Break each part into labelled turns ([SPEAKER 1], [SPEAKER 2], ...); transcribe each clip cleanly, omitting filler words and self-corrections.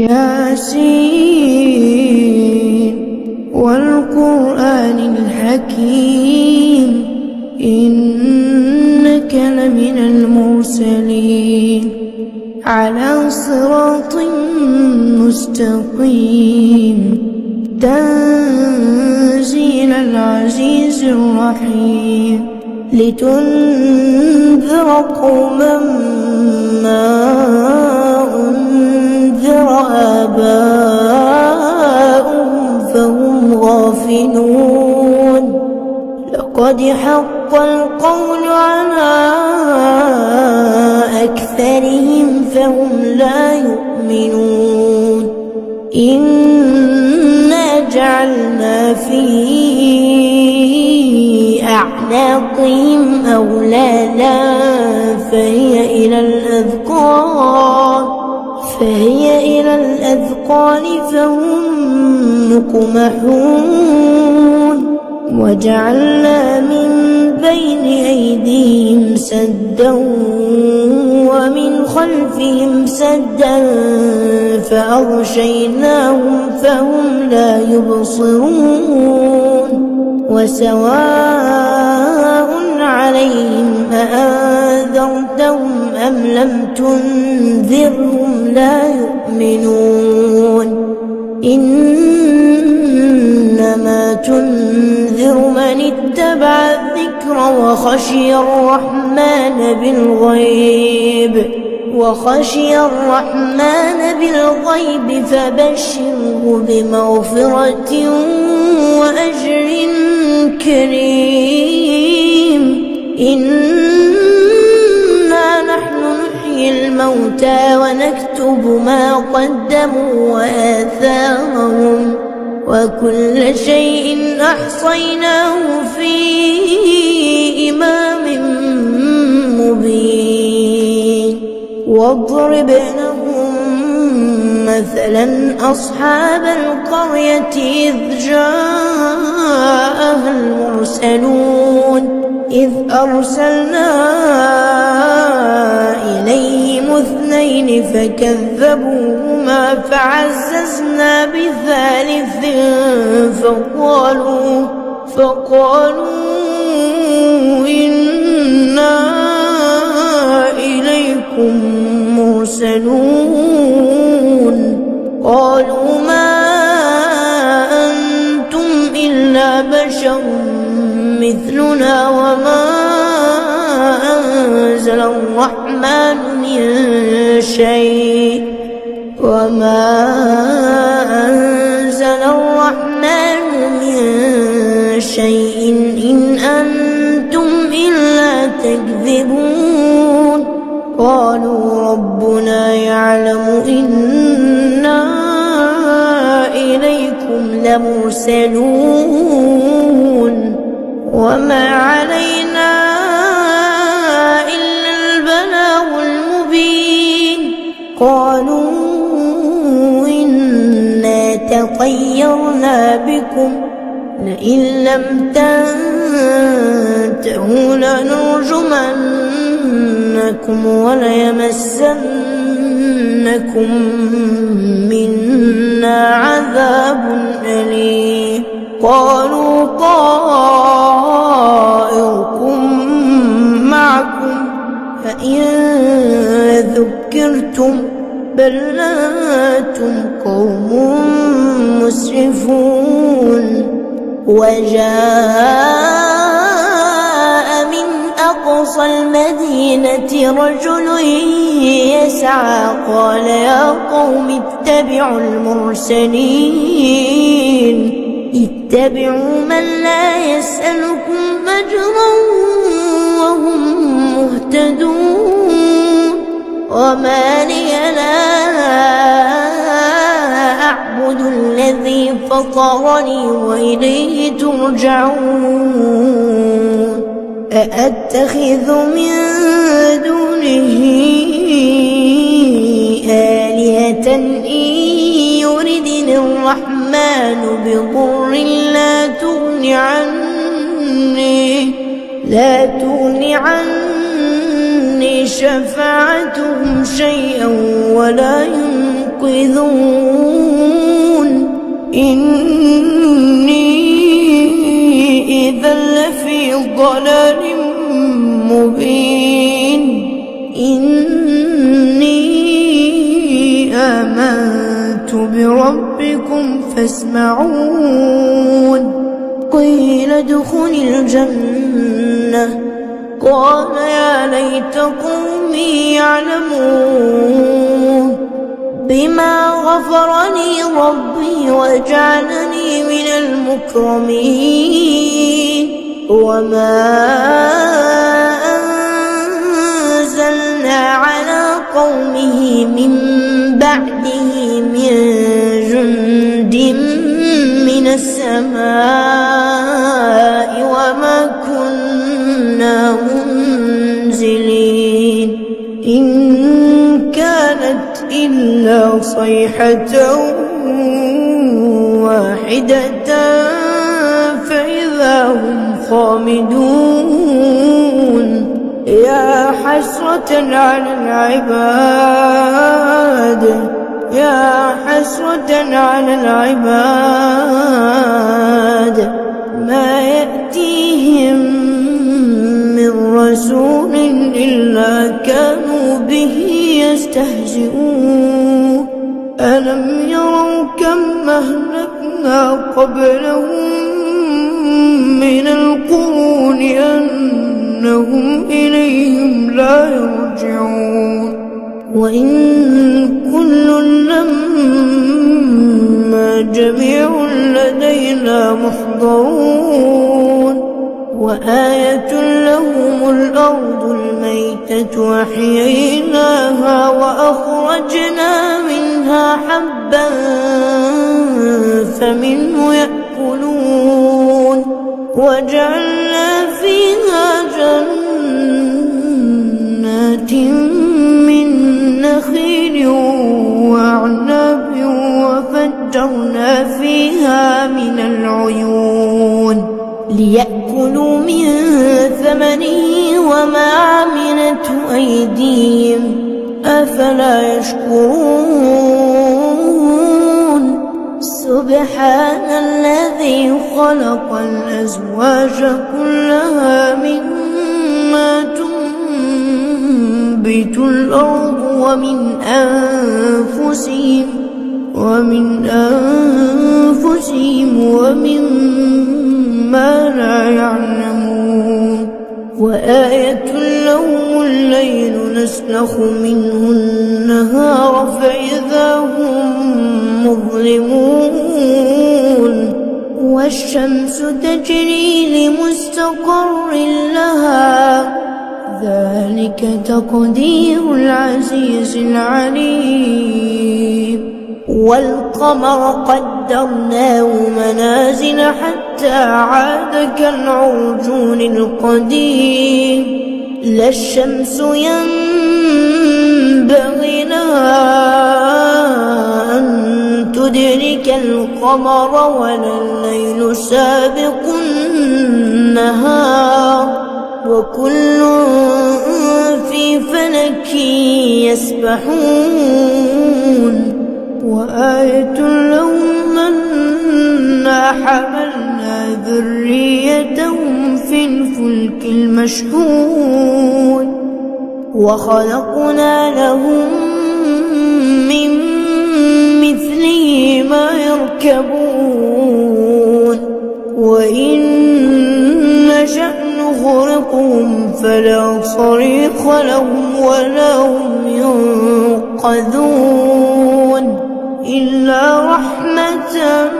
[SPEAKER 1] ياسين والقرآن الحكيم إنك لمن المرسلين على صراط مستقيم تنزيل العزيز الرحيم لتنذر قوما ما أنذر آباؤهم فهم غافلون لقد حق القول على أكثرهم فهم لا يؤمنون إنا جعلنا في أعناقهم أغلالا فهي إلى الأذقان فهم مقمحون وجعلنا من بين أيديهم سدا ومن خلفهم سدا فأغشيناهم فهم لا يبصرون وسواء عليهم أأنذرتهم أم لم تنذرهم لا يؤمنون إنما تنذر من اتبع الذكر وخشي الرحمن بالغيب فبشره بمغفرة وأجر كريم إنا نحن نحيي الموتى ونكتب ما قدموا وآثارهم وكل شيء أحصيناه في إمام مبين واضرب لهم مثلا أصحاب القرية إذ جاءها المرسلون إذ أرسلنا إليهم 2 فكذبوهما فعززنا بثالث فقالوا إنا إليكم مرسلون قالوا ما أنتم إلا بشر مثلنا وما أنزل الرحمن من شيء إن أنتم إلا تكذبون قالوا ربنا يعلم إنا إليكم لمرسلون وما علينا إلا البلاغ المبين قالوا إنا تطيرنا بكم لئن لم تنتهوا لنرجمنكم وليمسنكم منا عذاب أليم قالوا طائركم معكم فإن ذكرتم بل أنتم قوم مسرفون وجاء من أقصى المدينة رجل يسعى قال يا قوم اتبعوا اتبعوا من لا يسألكم أجرا وهم مهتدون وما لي لا أعبد الذي فطرني وإليه ترجعون أأتخذ من دونه آلهة إن يردني الرحمن بضر لا تغني عني شفاعتهم شيئا ولا ينقذون يوقظون إني إذا لفي ضلال مبين إني آمنت بربكم فاسمعون قيل ادخل الجنة قال يا ليت قومي يعلمون بما غفر لي ربي وجعلني من المكرمين وما أنزلنا على قومه من بعده من جند من السماء وما كنا منزلين إن كانت إلا صيحة واحدة فإذا هم خامدون يا حسرة على العباد يا حسرة على العباد ما يأتيهم من رسول إلا كانوا به يستهزئون ألم يروا كم أهلكنا قبلهم من القرون أنهم إليهم لا يرجعون وإن كل لما جميع لدينا محضرون وآية لهم الأرض الميتة أحييناها وأخرجنا منها حبا فمنه يأكلون وجعلنا فيها جنات من نخيل وأعناب وفجرنا فيها من العيون ليأكلوا من ثمنه وما عملته أيديهم أفلا يشكرون سبحان الذي خلق الأزواج كلها مما تنبت الأرض ومن أنفسهم ومما لا يعلمون وآية لهم الليل نسلخ منه النهار فإذا هم مظلمون والشمس تجري لمستقر لها ذلك تقدير العزيز العليم والقمر قدرناه منازل حتى عاد كالعرجون القديم لا الشمس ينبغي لها أن تدرك القمر ولا الليل سابق النهار وكل في فلك يسبحون وآية لهم أنا حملنا ذريتهم في الفلك المشحون وخلقنا لهم من مثله ما يركبون وإن نشأ نغرقهم فلا صريخ لهم ولا هم ينقذون إلا رحمة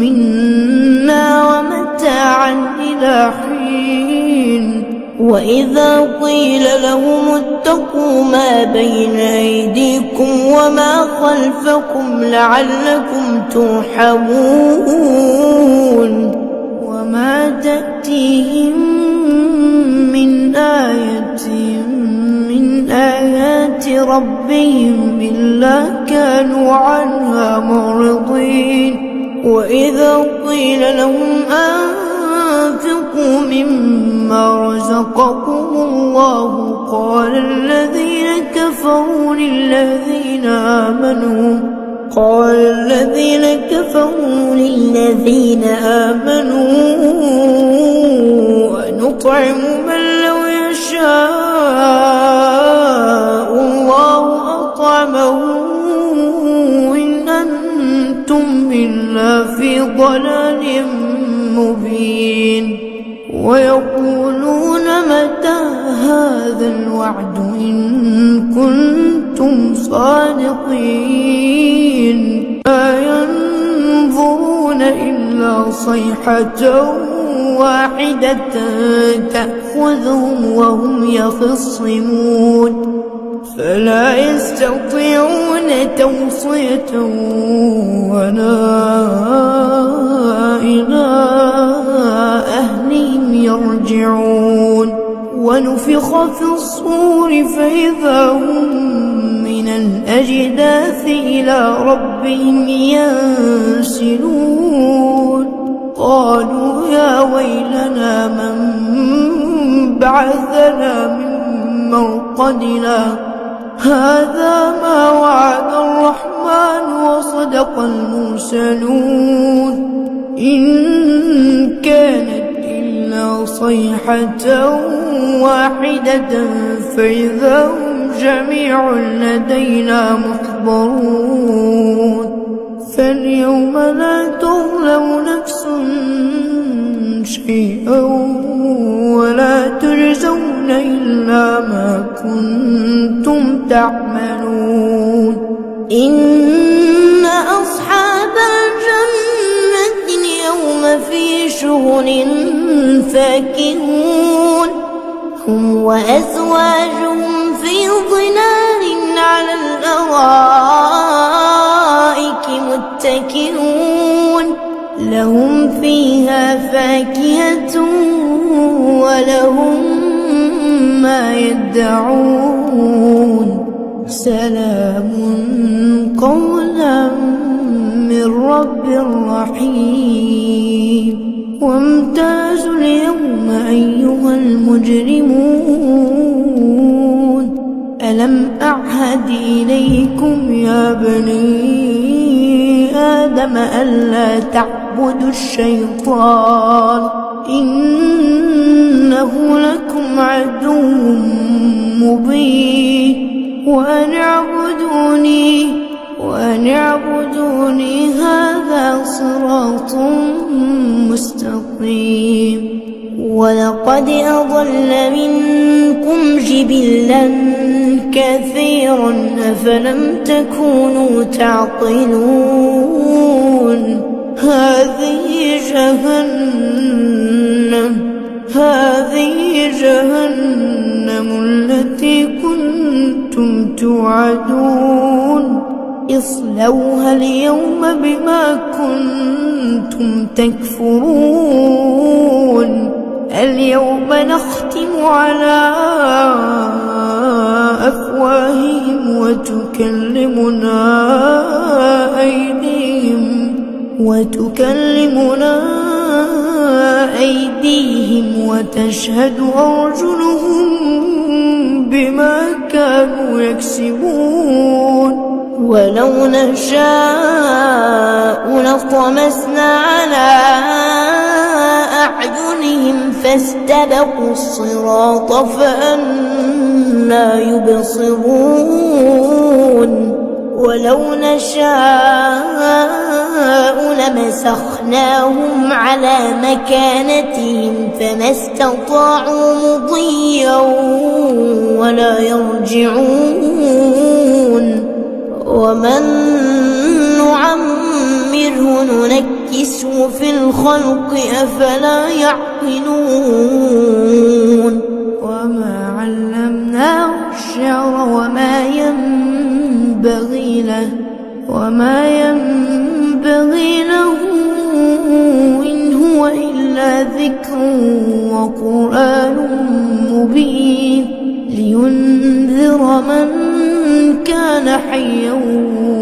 [SPEAKER 1] منا ومتاعا إلى حين وإذا قيل لهم اتقوا ما بين أيديكم وما خلفكم لعلكم ترحمون وما تأتيهم من آية من آيات ربهم إلا كانوا عنها معرضين وإذا قيل لهم أنفقوا مما رزقكم الله قال الذين كفروا للذين آمنوا أنطعم من لو يشاء الله أطعمه إن أنتم إلا في ضلال مبين ويقولون متى هذا الوعد إن كنتم صادقين ما ينظرون إلا صيحة واحدة تأخذهم وهم يخصمون فلا يستطيعون توصية ولا إلى أهلهم يرجعون ونفخ في الصور فإذا هم من الأجداث إلى ربهم ينسلون قالوا يا ويلنا من بعثنا من مرقدنا هذا ما وعد الرحمن وصدق المرسلون إن كانت إلا صيحة واحدة فإذا هم جميع لدينا محضرون فاليوم لا تظلم نفس شيئا ولا تجزون إلا ما كنتم تعملون إن أصحاب الجنة اليوم في شغل فاكهون هم وأزواجهم في ظلال على الأرائك متكئون لهم فيها فاكهة ولهم ما يدعون سلام قولا من رب رحيم وامتازوا اليوم أيها المجرمون ألم أعهد إليكم يا بني آدم ألا تعبدوا الشيطان إنه لكم عدو مبين وأن اعبدوني هذا صراط مستقيم ولقد أضل منكم جبلا كثيرا أفلم تكونوا تعقلون هذه جهنم التي كنتم توعدون اصلوها اليوم بما كنتم تكفرون اليوم نختم على أفواههم وتكلمنا أيديهم وتشهد أرجلهم بما كانوا يكسبون ولو نشاء لطمسنا على أعينهم فاستبقوا الصراط فأنى يبصرون ولو نشاء لمسخناهم على مكانتهم فما استطاعوا مضيا ولا يرجعون ومن نعمره ننكسه في الخلق أفلا يعقلون وما علمناه الشعر وما ينبغي له إن هو إلا ذكر وقرآن مبين لينذر من كان حيا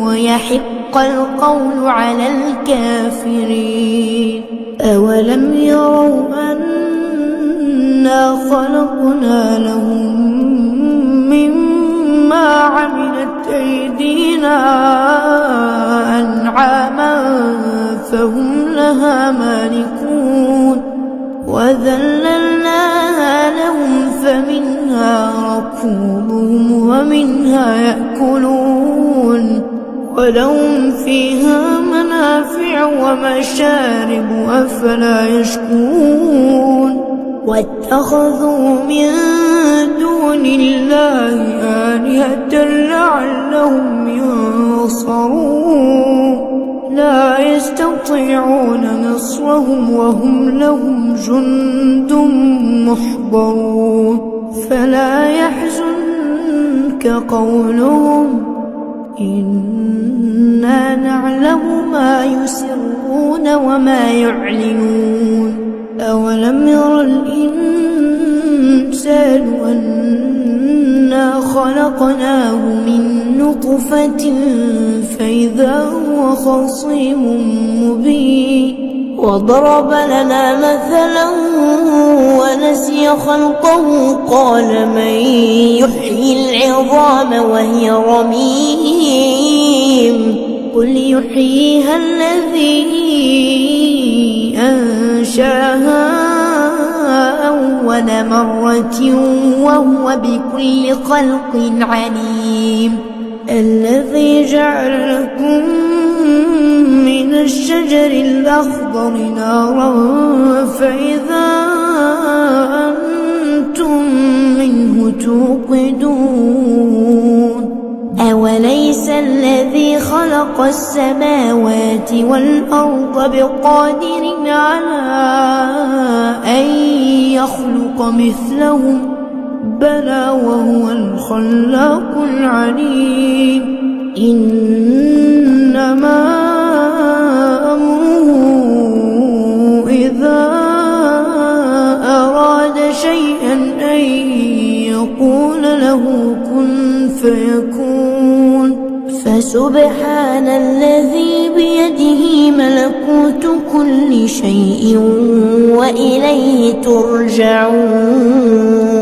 [SPEAKER 1] ويحق القول على الكافرين أولم يروا أنا خلقنا لهم مما عملت أيدينا أنعاما فهم لها مالكون وذللناها لهم فمنها ركوبهم ومنها يأكلون ولهم فيها منافع ومشارب أفلا يشكرون واتخذوا من دون الله آلهة لعلهم ينصرون لا يستطيعون نصرهم وهم لهم جند محضرون فلا يحزنك قولهم إنا نعلم ما يسرون وما يعلنون أولم ير الإنسان أنا خلقناه من نطفة فإذا هو خصيم مبين وضرب لنا مثلا ونسي خلقه قال من يحيي العظام وهي رميم قل يحييها الذي أنشاها أول مرة وهو بكل خلق عليم الذي جعل لكم من الشجر الأخضر نارا فإذا أنتم منه توقدون أوليس الذي خلق السماوات والأرض بقادر على أن يخلق مثلهم بلى وهو الخلاق العليم إنما أمره إذا أراد شيئا أن يقول له كن فيكون فسبحان الذي بيده ملكوت كل شيء وإليه ترجعون